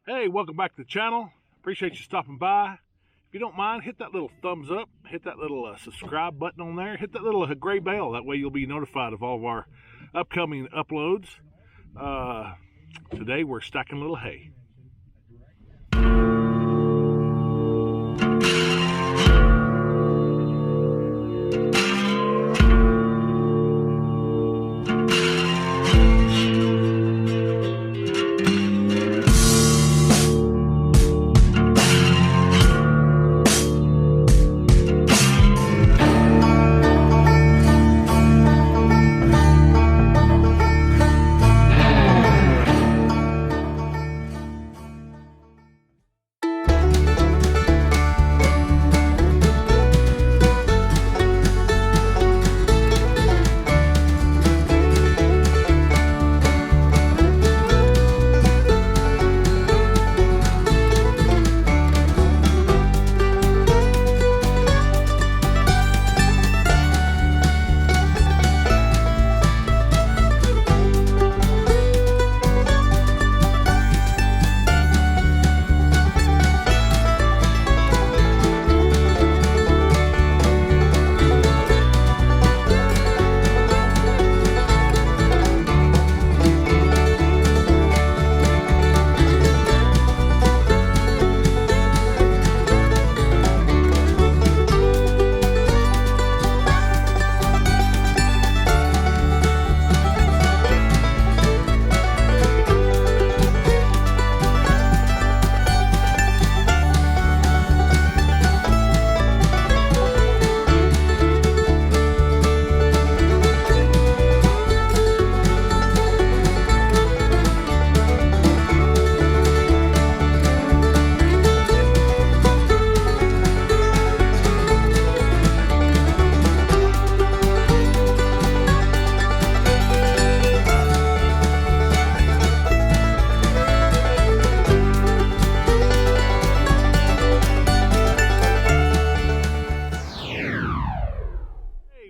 Hey, welcome back to the channel. Appreciate you stopping by. If you don't mind, hit that little thumbs up, hit that little subscribe button on there, hit that little gray bell. That way you'll be notified of all of our upcoming uploads. Today we're stacking a little hay.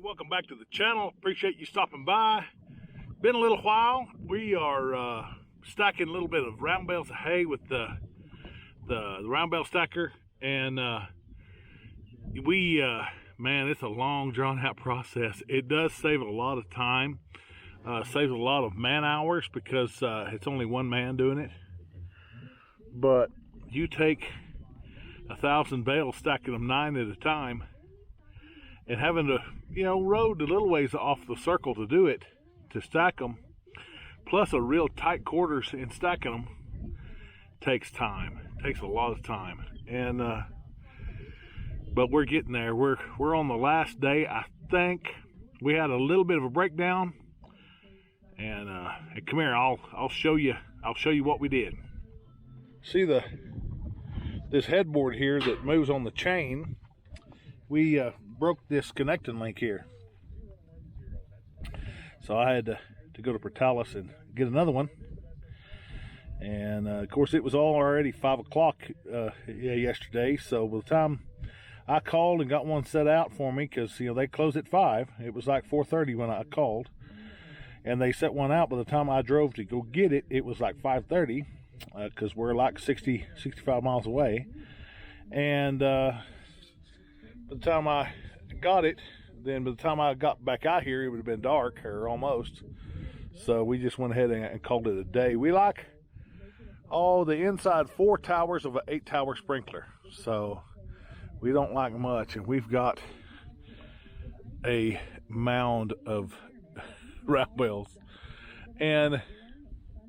Welcome back to the channel. Appreciate you stopping by. Been a little while. We are stacking a little bit of round bales of hay with the round bale stacker, and man, it's a long drawn out process. It does save a lot of time, saves a lot of man hours because it's only one man doing it. But you take 1,000 bales, stacking them 9 at a time, and having to, road a little ways off the circle to do it, to stack them, plus a real tight quarters in stacking them, takes time. Takes a lot of time. And but we're getting there. We're on the last day, I think. We had a little bit of a breakdown, and come here. I'll show you what we did. See this headboard here that moves on the chain. We broke this connecting link here, so I had to go to Portalis and get another one. And of course, it was already 5 o'clock yesterday. So by the time I called and got one set out for me, because they close at 5, it was like 4:30 when I called, and they set one out. By the time I drove to go get it, it was like 5:30, because we're like 65 miles away. And by the time I got it, then by the time I got back out here, it would have been dark, or almost. So we just went ahead and called it a day. We like the inside 4 towers of an 8-tower sprinkler, so we don't like much. And we've got a mound of round bales, and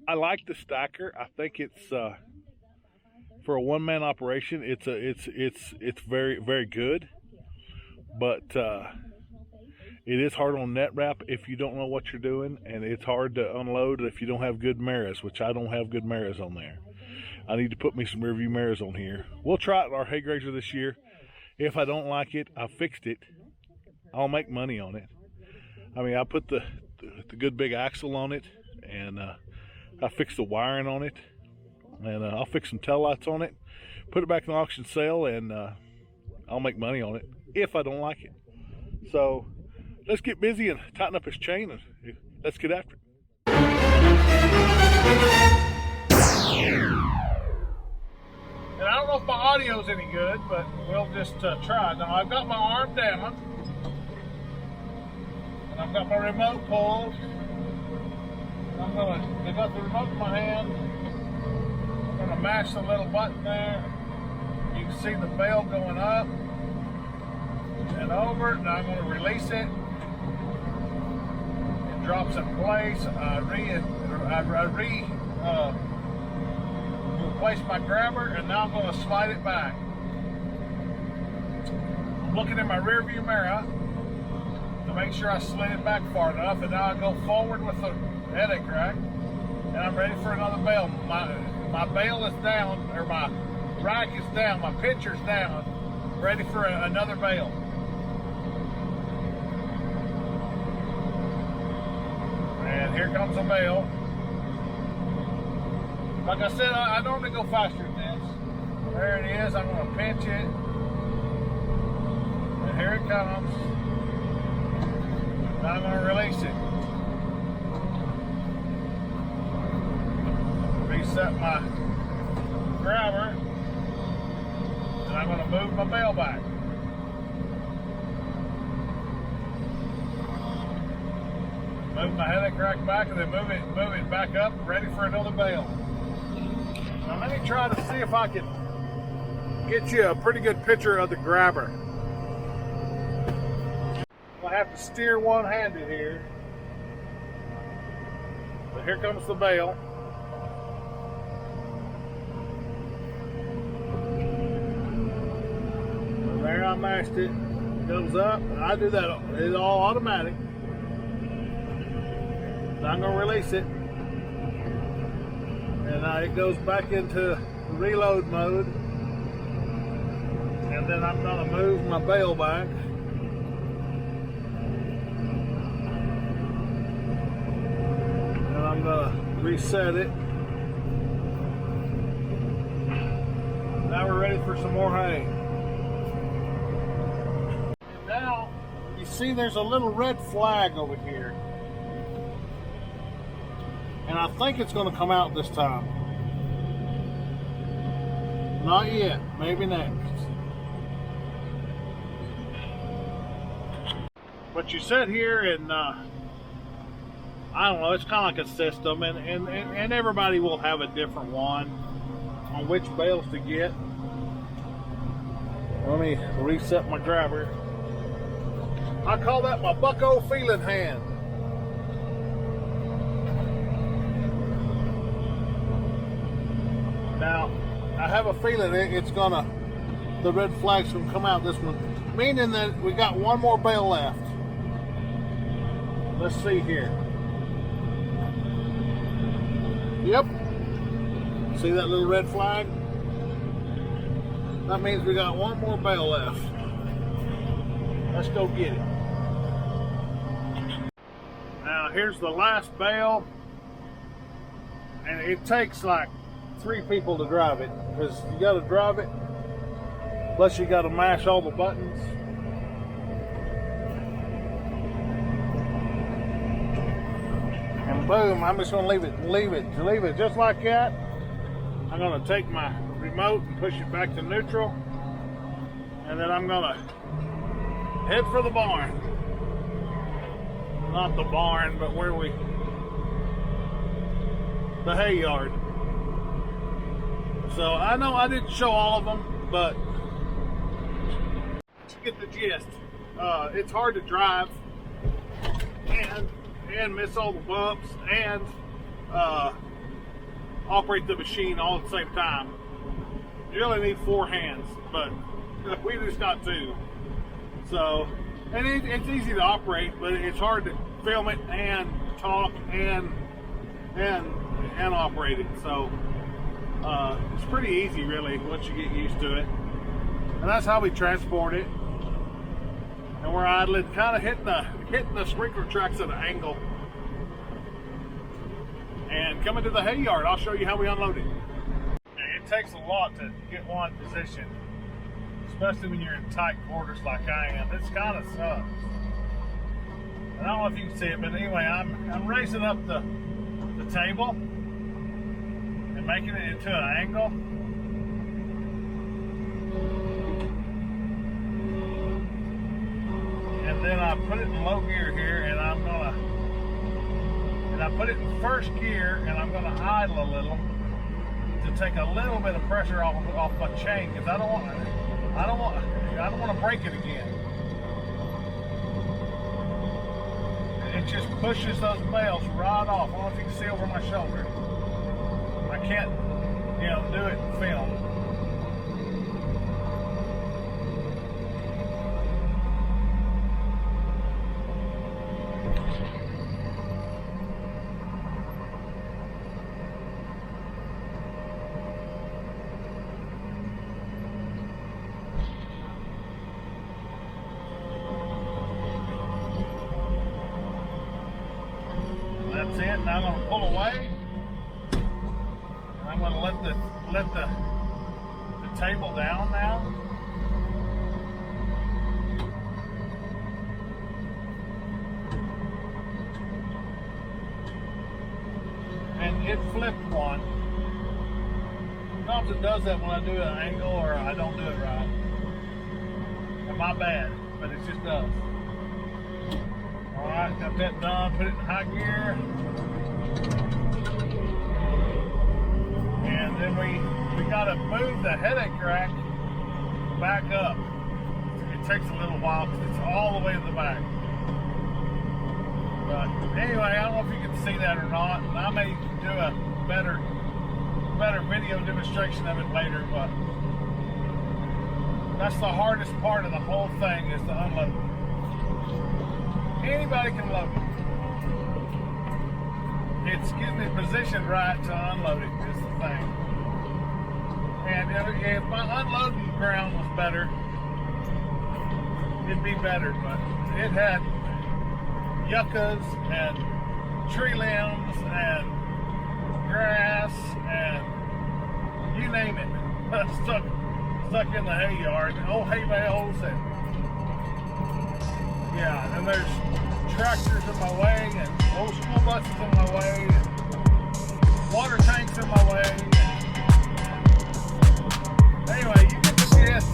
I like the stacker. I think it's for a one-man operation, it's very, very good. But it is hard on net wrap if you don't know what you're doing, and it's hard to unload if you don't have good mirrors, which I don't have good mirrors on there. I need to put me some rear view mirrors on here. We'll try it in our hay grazer this year. If I don't like it, I fixed it. I'll make money on it. I mean, I put the good big axle on it, and I fixed the wiring on it, and I'll fix some tail lights on it, put it back in the auction sale, and I'll make money on it if I don't like it. So let's get busy and tighten up his chain, and let's get after it. know if my audio's any good, but we'll just try. Now I've got my arm down, and I've got my remote pulled. I got the remote in my hand. I'm gonna mash the little button there. You can see the bale going up and over. Now I'm gonna release it. It drops in place. I replace my grabber, and now I'm gonna slide it back. I'm looking in my rear view mirror to make sure I slid it back far enough, and now I go forward with the headache rack, and I'm ready for another bale. My bale is down, or my rack is down, my pitcher's down, ready for another bale. And here comes a bale. Like I said, I normally go faster than this. There it is. I'm going to pinch it. And here it comes. Now I'm going to release it. Reset my grabber. And I'm going to move my bale back. Move my headache rack back, and then move it back up, ready for another bale. Now let me try to see if I can get you a pretty good picture of the grabber. I have to steer one-handed here. But here comes the bale. And there I mashed it. It goes up. And I do that. It's all automatic. So I'm going to release it. And now it goes back into reload mode. And then I'm going to move my bale back. And I'm going to reset it. Now we're ready for some more hay. And now you see there's a little red flag over here. And I think it's going to come out this time. Not yet. Maybe next. But you sit here and I don't know. It's kind of like a system, and everybody will have a different one on which bales to get. Let me reset my grabber. I call that my bucko feeling hand. Now, I have a feeling the red flag's gonna come out this one, meaning that we got one more bale left. Let's see here. Yep. See that little red flag? That means we got one more bale left. Let's go get it. Now, here's the last bale, and it takes like 3 people to drive it, because you got to drive it, plus you got to mash all the buttons. And boom, I'm just going to leave it just like that. I'm going to take my remote and push it back to neutral, and then I'm going to head for the barn. Not the barn, but the hay yard. So I know I didn't show all of them, but you get the gist. It's hard to drive and miss all the bumps and operate the machine all at the same time. You really need 4 hands, but we just got 2. So, and it's easy to operate, but it's hard to film it and talk and operate it. So it's pretty easy, really, once you get used to it. And that's how we transport it. And we're idling, kind of hitting the sprinkler tracks at an angle. And coming to the hay yard, I'll show you how we unload it. It takes a lot to get one position, especially when you're in tight quarters like I am. It's kind of sucks. And I don't know if you can see it, but anyway, I'm raising up the table and making it into an angle. then I put it in low gear here, and I put it in first gear, and I'm gonna idle a little to take a little bit of pressure off my chain, because I don't want to break it again. It just pushes those bales right off. I don't know if you can see over my shoulder. I can't, do it in film. That's it. Now I'm going to pull away. And I'm going to let the table down now. And it flipped one. Sometimes it does that when I do an angle or I don't do it right. And my bad, but it just does. Alright, got that done, put it in high gear. And then we gotta move the headache rack back up. It takes a little while because it's all the way to the back. But anyway, I don't know if you can see that or not. I may do a better video demonstration of it later, but that's the hardest part of the whole thing, is the unloading. Anybody can load it. It's getting it positioned right to unload it is the thing. And if my unloading ground was better, it'd be better, but it had yuccas and tree limbs and grass and you name it stuck in the hay yard, old hay bales, and yeah, and there's tractors in my way, and old school buses in my way, and water tanks in my way. Anyway, you get the gist.